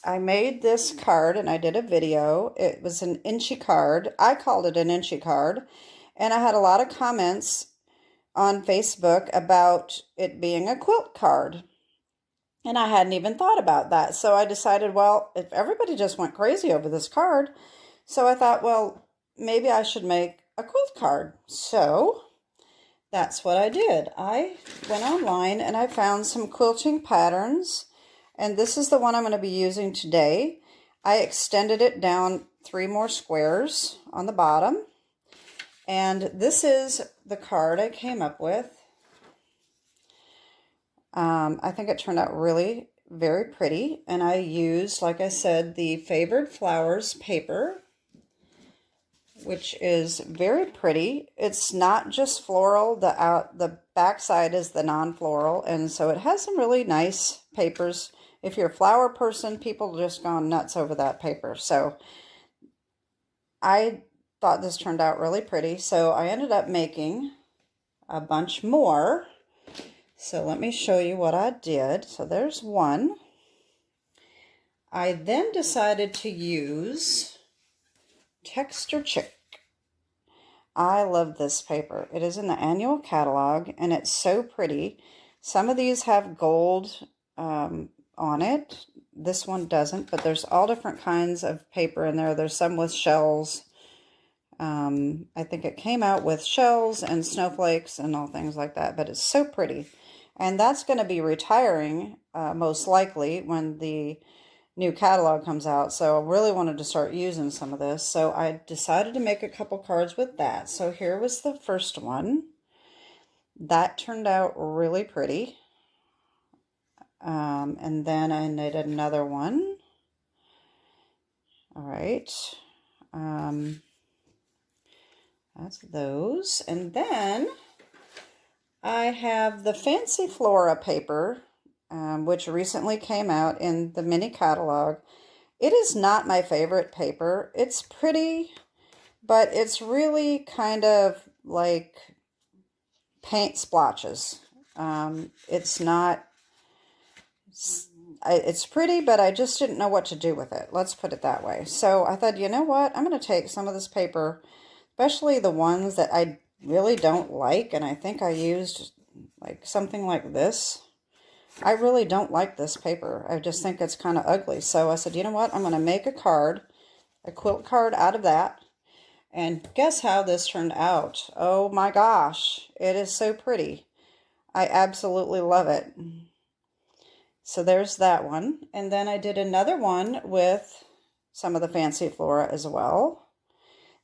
I made this card and I did a video. It was an inchy card. I called it an inchy card. And I had a lot of comments on Facebook about it being a quilt card. And I hadn't even thought about that. So I decided, well, if everybody just went crazy over this card, so I thought, well, maybe I should make a quilt card. So that's what I did. I went online and I found some quilting patterns. And this is the one I'm going to be using today. I extended it down 3 more squares on the bottom. And this is the card I came up with. I think it turned out really very pretty. And I used, like I said, the Favored Flowers paper, which is very pretty. It's not just floral. The back side is the non-floral. And so it has some really nice papers. If you're a flower person, people just gone nuts over that paper. So I thought this turned out really pretty. So I ended up making a bunch more. So let me show you what I did. So there's one. I then decided to use Texture Chic. I love this paper. It is in the annual catalog and it's so pretty. Some of these have gold on it. This one doesn't, but there's all different kinds of paper in there. There's some with shells. I think it came out with shells and snowflakes and all things like that, but it's so pretty. And that's going to be retiring most likely when the new catalog comes out. So I really wanted to start using some of this. So I decided to make a couple cards with that. So here was the first one. That turned out really pretty. And then I made another one. All right. That's those. And then I have the Fancy Flora paper, which recently came out in the mini catalog. It is not my favorite paper. It's pretty, but it's really kind of like paint splotches. It's not... It's pretty, but I just didn't know what to do with it. Let's put it that way. So I thought, you know what? I'm going to take some of this paper, especially the ones that I really don't like. And I think I used like something like this. I really don't like this paper. I just think it's kind of ugly. So I said, you know what? I'm going to make a card, a quilt card out of that. And guess how this turned out? Oh my gosh. It is so pretty. I absolutely love it. So there's that one. And then I did another one with some of the Fancy Flora as well.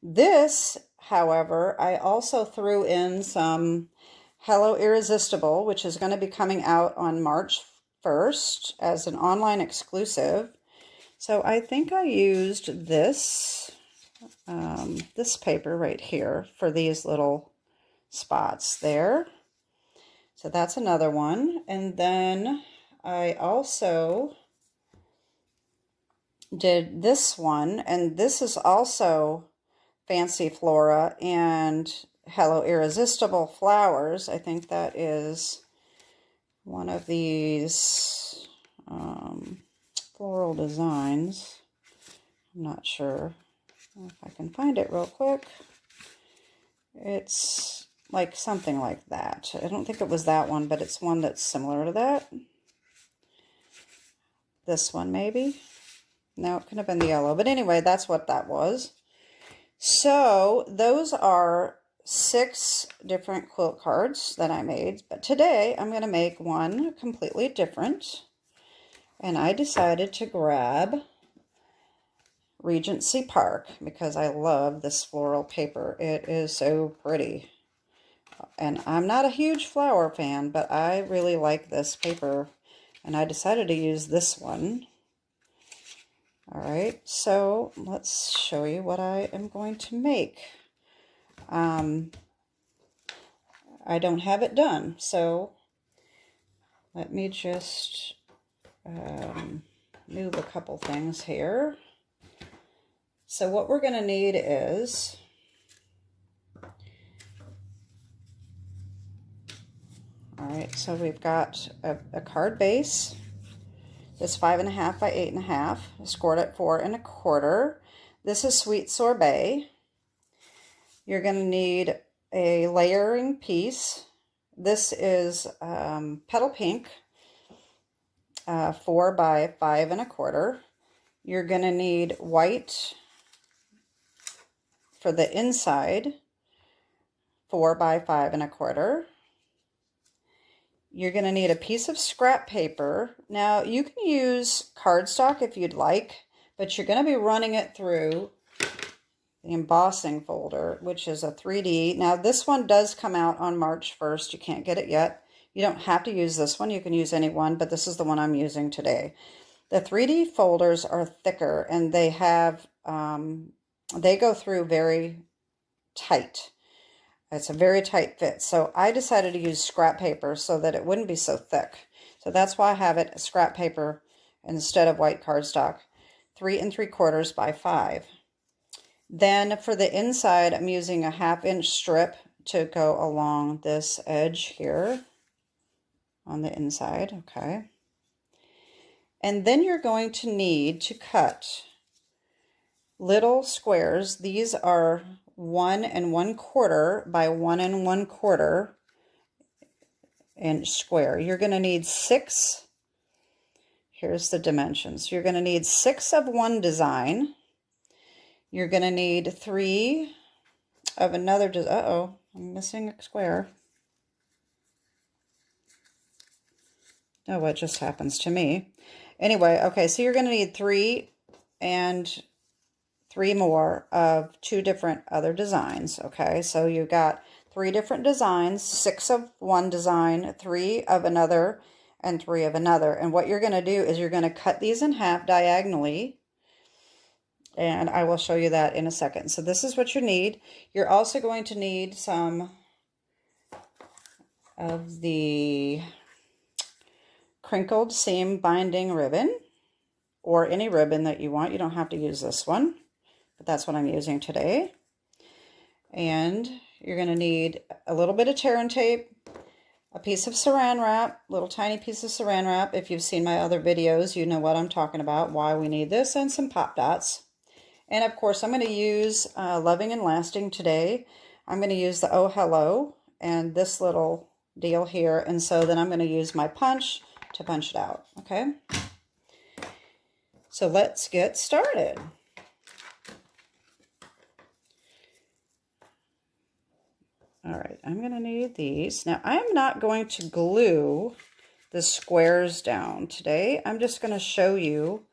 This, however, I also threw in some Hello Irresistible, which is going to be coming out on March 1st as an online exclusive. So I think I used this, this paper right here for these little spots there. So that's another one. And then I also did this one, and this is also Fancy Flora and Hello Irresistible Flowers. I think that is one of these floral designs. I'm not sure if I can find it real quick. It's like something like that. I don't think it was that one, but it's one that's similar to that. This one maybe. No, it could have been the yellow. But anyway, that's what that was. So those are 6 different quilt cards that I made. But today I'm going to make one completely different. And I decided to grab Regency Park because I love this floral paper. It is so pretty. And I'm not a huge flower fan, but I really like this paper. And I decided to use this one. All right, so let's show you what I am going to make. I don't have it done, so let me just move a couple things here. So what we're going to need is all right, so we've got a card base. is 5.5 by 8.5, scored at 4 1/4. This is Sweet Sorbet. You're going to need a layering piece. This is Petal Pink, 4 by 5 1/4. You're going to need white for the inside, 4 by 5 1/4. You're going to need a piece of scrap paper. Now, you can use cardstock if you'd like, but you're going to be running it through the embossing folder, which is a 3D. Now, this one does come out on March 1st. You can't get it yet. You don't have to use this one. You can use any one, but this is the one I'm using today. The 3D folders are thicker, and they have, they go through very tight. It's a very tight fit. So I decided to use scrap paper so that it wouldn't be so thick. So that's why I have it scrap paper instead of white cardstock. 3 3/4 by 5. Then for the inside, I'm using a 1/2 inch strip to go along this edge here on the inside. Okay. And then you're going to need to cut little squares. These are 1 1/4 by 1 1/4 inch square. You're going to need 6. Here's the dimensions. You're going to need 6 of one design. You're going to need 3 of another design. Uh-oh, I'm missing a square. Oh, what just happens to me? Anyway, okay, so you're going to need 3 and 3 more of 2 different other designs. Okay, so you got 3 different designs, 6 of one design, 3 of another, and 3 of another. And what you're going to do is you're going to cut these in half diagonally, and I will show you that in a second. So this is what you need. You're also going to need some of the crinkled seam binding ribbon, or any ribbon that you want. You don't have to use this one, but that's what I'm using today. And you're going to need a little bit of tear and tape, a piece of saran wrap, little tiny piece of saran wrap. If you've seen my other videos, you know what I'm talking about, why we need this, and some pop dots. And of course, I'm going to use Loving and Lasting today. I'm going to use the Oh Hello and this little deal here. And so then I'm going to use my punch to punch it out. Okay. So let's get started. All right, I'm going to need these. Now, I'm not going to glue the squares down today. I'm just going to show you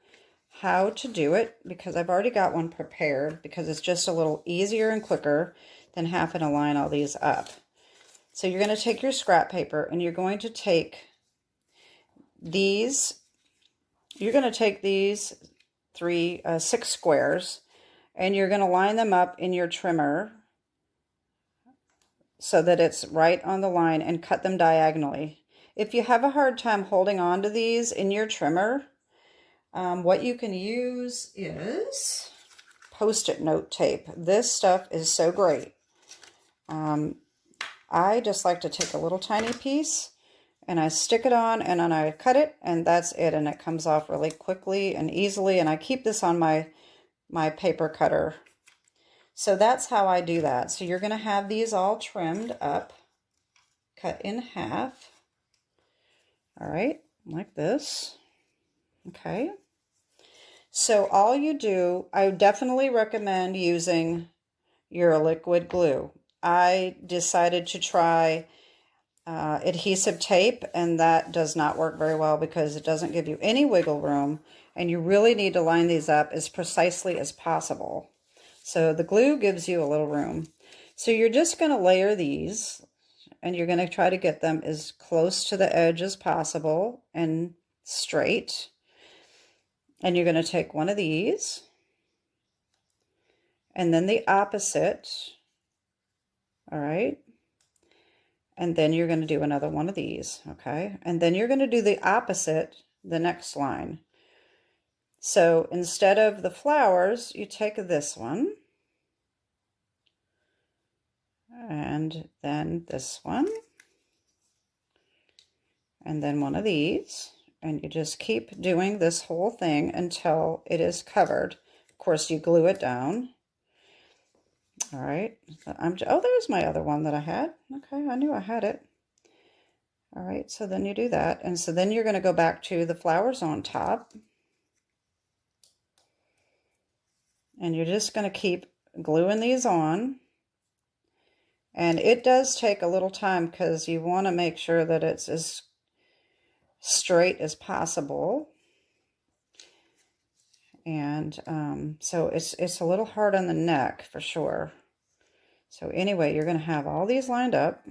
how to do it because I've already got one prepared, because it's just a little easier and quicker than having to line all these up. So you're going to take your scrap paper and you're going to take these, you're going to take these 6 squares, and you're going to line them up in your trimmer so that it's right on the line, and cut them diagonally. If you have a hard time holding on to these in your trimmer, what you can use is Post-it note tape. This stuff is so great. I just like to take a little tiny piece and I stick it on, and then I cut it, and that's it. And it comes off really quickly and easily. And I keep this on my paper cutter. So that's how I do that. So you're going to have these all trimmed up, cut in half. All right, like this. Okay. So all you do, I definitely recommend using your liquid glue. I decided to try adhesive tape, and that does not work very well because it doesn't give you any wiggle room, and you really need to line these up as precisely as possible. So the glue gives you a little room. So you're just going to layer these, and you're going to try to get them as close to the edge as possible and straight. And you're going to take one of these, and then the opposite. All right. And then you're going to do another one of these, okay? And then you're going to do the opposite, the next line. So instead of the flowers, you take this one, and then this one, and then one of these, And you just keep doing this whole thing until it is covered. Of course, you glue it down. All right. Oh, there's my other one that I had. Okay, I knew I had it. All right, so then you do that. And so then you're going to go back to the flowers on top. And you're just going to keep gluing these on. And it does take a little time because you want to make sure that it's as straight as possible. And so it's a little hard on the neck for sure. So anyway, you're going to have all these lined up.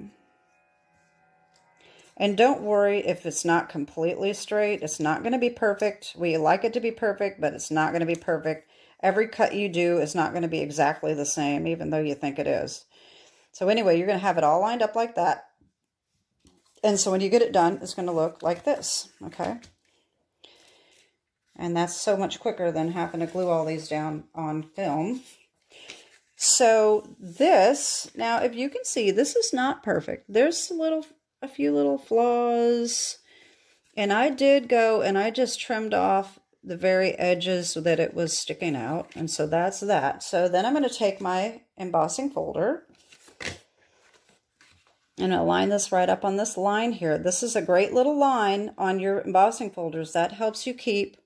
And don't worry if it's not completely straight. It's not going to be perfect. We like it to be perfect, but it's not going to be perfect. Every cut you do is not going to be exactly the same, even though you think it is. So anyway, you're going to have it all lined up like that. And so when you get it done, it's going to look like this, okay? And that's so much quicker than having to glue all these down on film. So this, now if you can see, this is not perfect. There's a few little flaws. And I did go and I just trimmed off the very edges so that it was sticking out. And so that's that. So then I'm going to take my embossing folder and I'll line this right up on this line here. This is a great little line on your embossing folders. That helps you keep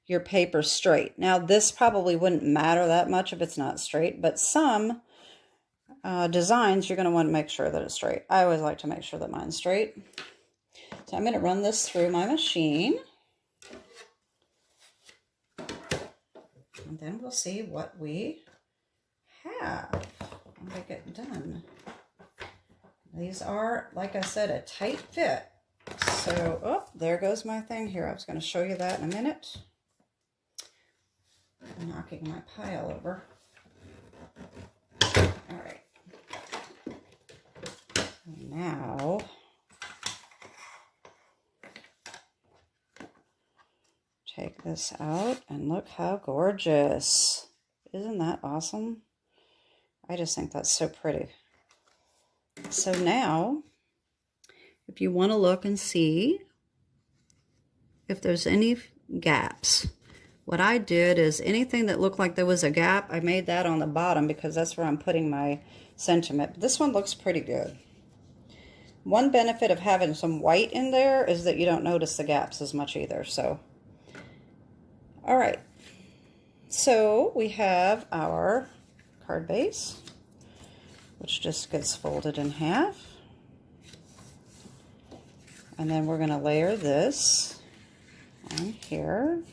your paper straight. Now this probably wouldn't matter that much if it's not straight, but some designs you're going to want to make sure that it's straight. I always like to make sure that mine's straight. So I'm going to run this through my machine. And then we'll see what we have when we get done. These are, like I said, a tight fit. So, oh, there goes my thing here. I was going to show you that in a minute. I'm knocking my pile over. All right. Now, take this out and look how gorgeous. Isn't that awesome? I just think that's so pretty. So now, if you want to look and see if there's any gaps, what I did is anything that looked like there was a gap, I made that on the bottom because that's where I'm putting my sentiment. This one looks pretty good. One benefit of having some white in there is that you don't notice the gaps as much either. So, all right. So we have our card base, which just gets folded in half. And then we're going to layer this on here,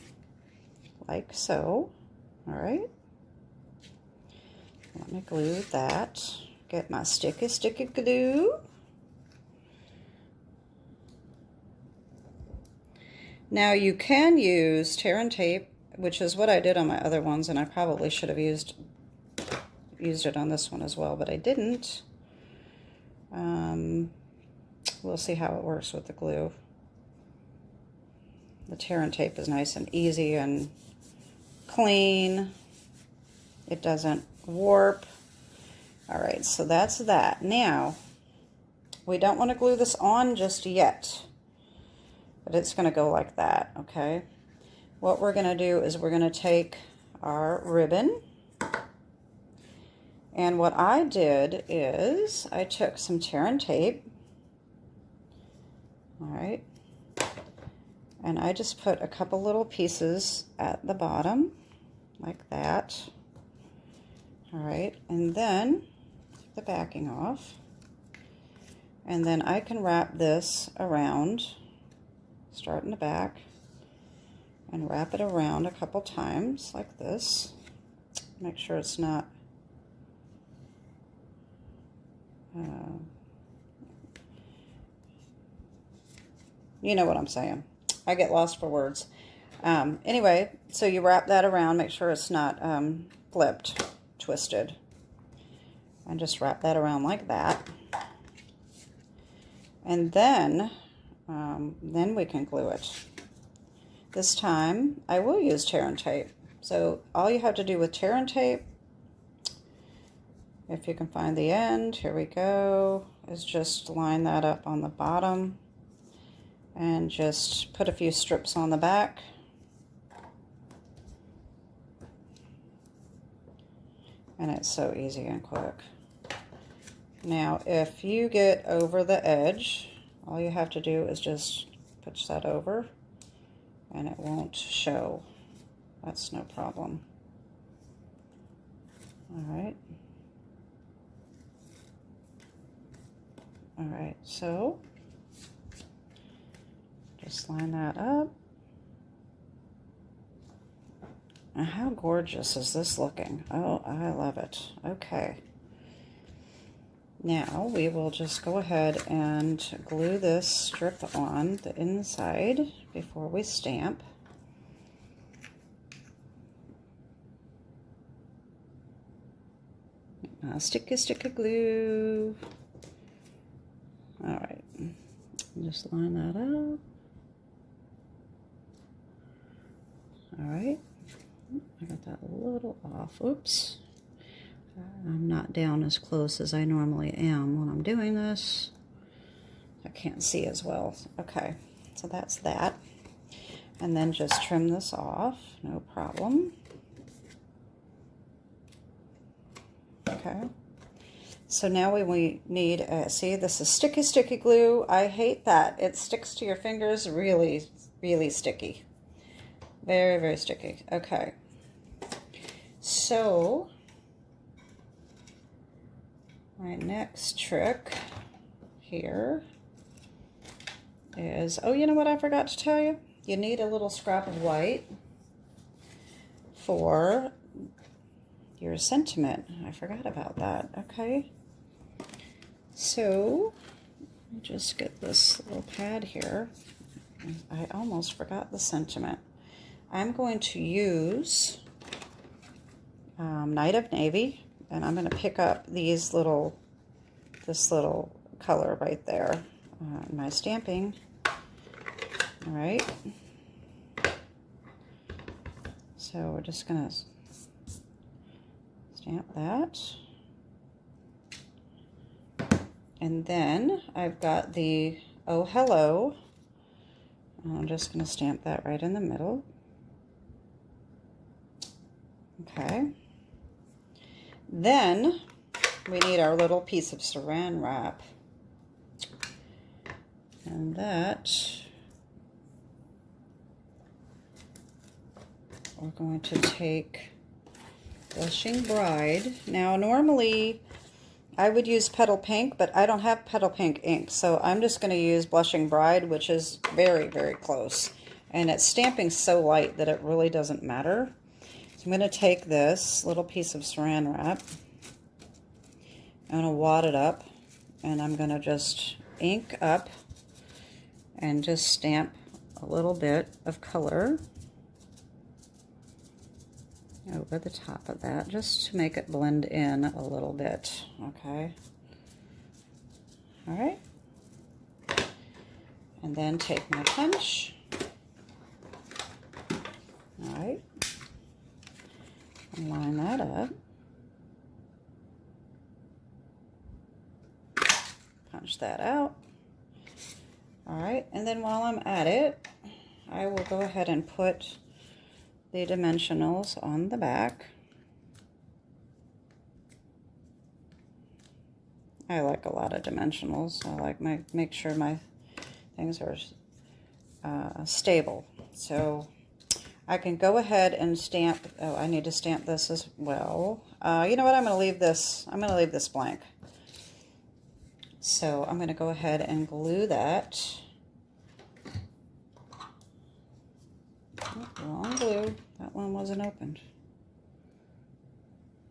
like so. All right. Let me glue that. Get my sticky glue. Now you can use tear and tape, which is what I did on my other ones, and I probably should have used it on this one as well, but I didn't. We'll see how it works with the glue. The tear and tape is nice and easy and clean. It doesn't warp. All right, so that's that. Now, we don't want to glue this on just yet, but it's going to go like that, okay? What we're going to do is we're going to take our ribbon, and what I did is I took some tear and tape, all right, and I just put a couple little pieces at the bottom, like that, all right, and then take the backing off, and then I can wrap this around, start in the back, and wrap it around a couple times like this. Make sure it's not you know what I'm saying. I get lost for words. Anyway, so you wrap that around, make sure it's not flipped, twisted, and just wrap that around like that. And then we can glue it. This time, I will use tear and tape. So all you have to do with tear and tape, if you can find the end, here we go, is just line that up on the bottom and just put a few strips on the back. And it's so easy and quick. Now, if you get over the edge, all you have to do is just push that over and it won't show. That's no problem. All right. All right, so just line that up. And how gorgeous is this looking? Oh, I love it. Okay. Now we will just go ahead and glue this strip on the inside before we stamp. Sticky glue. All right, just line that up. All right, I got that a little off. Oops. I'm not down as close as I normally am when I'm doing this. I can't see as well. Okay, so that's that. And then just trim this off, no problem. Okay, so now we need, see, this is sticky glue. I hate that. It sticks to your fingers really, really sticky. Very, very sticky. Okay, so my next trick here is, oh, you know what I forgot to tell you? You need a little scrap of white for your sentiment. I forgot about that. Okay. So, just get this little pad here. I almost forgot the sentiment. I'm going to use Night of Navy. And I'm going to pick up this little color right there in my stamping. All right. So we're just going to stamp that. And then I've got the Oh Hello. And I'm just going to stamp that right in the middle. Okay. Then we need our little piece of saran wrap. And that we're going to take Blushing Bride. Now normally I would use Petal Pink, but I don't have Petal Pink ink, so I'm just going to use Blushing Bride, which is very, very close. And it's stamping so light that it really doesn't matter. So I'm going to take this little piece of saran wrap, I'm going to wad it up, and I'm going to just ink up and just stamp a little bit of color over the top of that, just to make it blend in a little bit, okay? All right. And then take my punch. All right. And line that up. Punch that out. All right, and then while I'm at it, I will go ahead and put the dimensionals on the back. I like a lot of dimensionals. I like make sure my things are stable. So I can go ahead and stamp. Oh, I need to stamp this as well. You know what? I'm going to leave this. I'm going to leave this blank. So I'm going to go ahead and glue that. Oh, wrong glue. That one wasn't opened.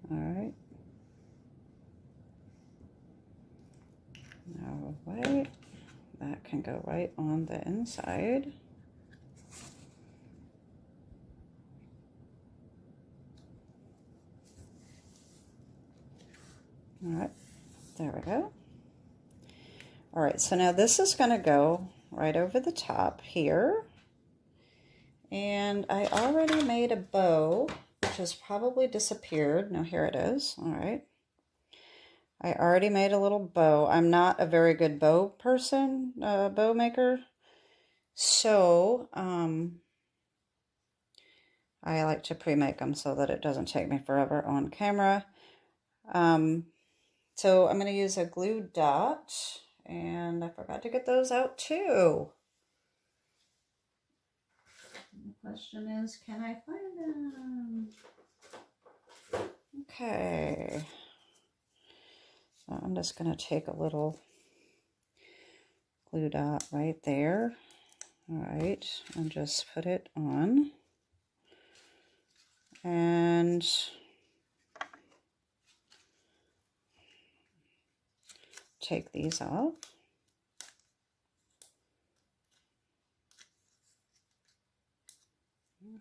All right. Now wait. That can go right on the inside. All right. There we go. All right, so now this is going to go right over the top here. And I already made a bow, which has probably disappeared. No, here it is. All right. I already made a little bow. I'm not a very good bow person, bow maker. So, I like to pre-make them so that it doesn't take me forever on camera. So I'm going to use a glue dot, and I forgot to get those out too. The question is, can I find them? Okay. So I'm just going to take a little glue dot right there. All right, and just put it on. And take these off.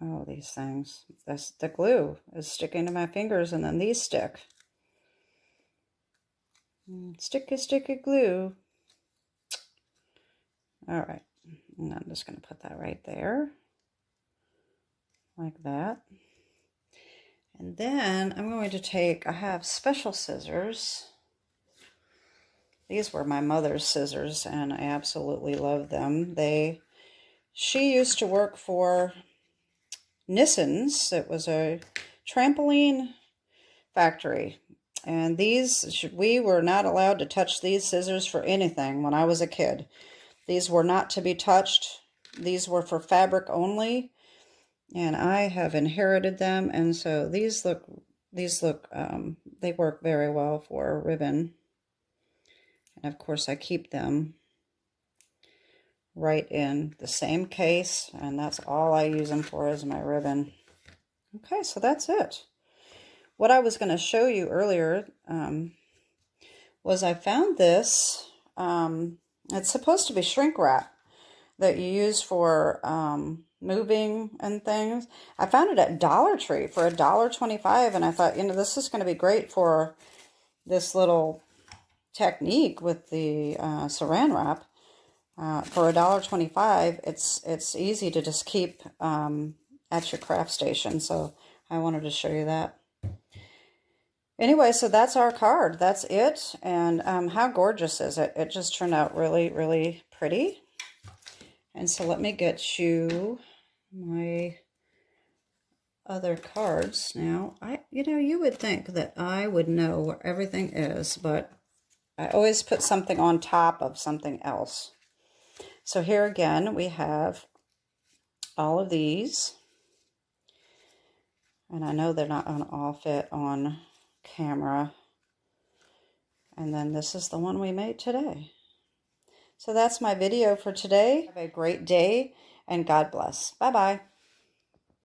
Oh, these things. The glue is sticking to my fingers, and then these stick. Sticky, sticky glue. All right, and I'm just going to put that right there, like that. And then I'm going to take, I have special scissors. These were my mother's scissors, and I absolutely love them. She used to work for Nissan's. It was a trampoline factory. And we were not allowed to touch these scissors for anything when I was a kid. These were not to be touched. These were for fabric only. And I have inherited them, and so these look, they work very well for ribbon. And of course I keep them right in the same case, and that's all I use them for, is my ribbon. Okay, so that's it. What I was going to show you earlier was I found this, it's supposed to be shrink wrap that you use for moving and things. I found it at Dollar Tree for $1.25, and I thought, this is going to be great for this little technique with the saran wrap. For $1.25, it's easy to just keep at your craft station, so I wanted to show you that. Anyway, so that's our card. That's it, and how gorgeous is it? It just turned out really, really pretty. And so let me get you my other cards now. You would think that I would know where everything is, but I always put something on top of something else. So here again, we have all of these. And I know they're not going to all fit on camera. And then this is the one we made today. So that's my video for today. Have a great day, and God bless. Bye-bye.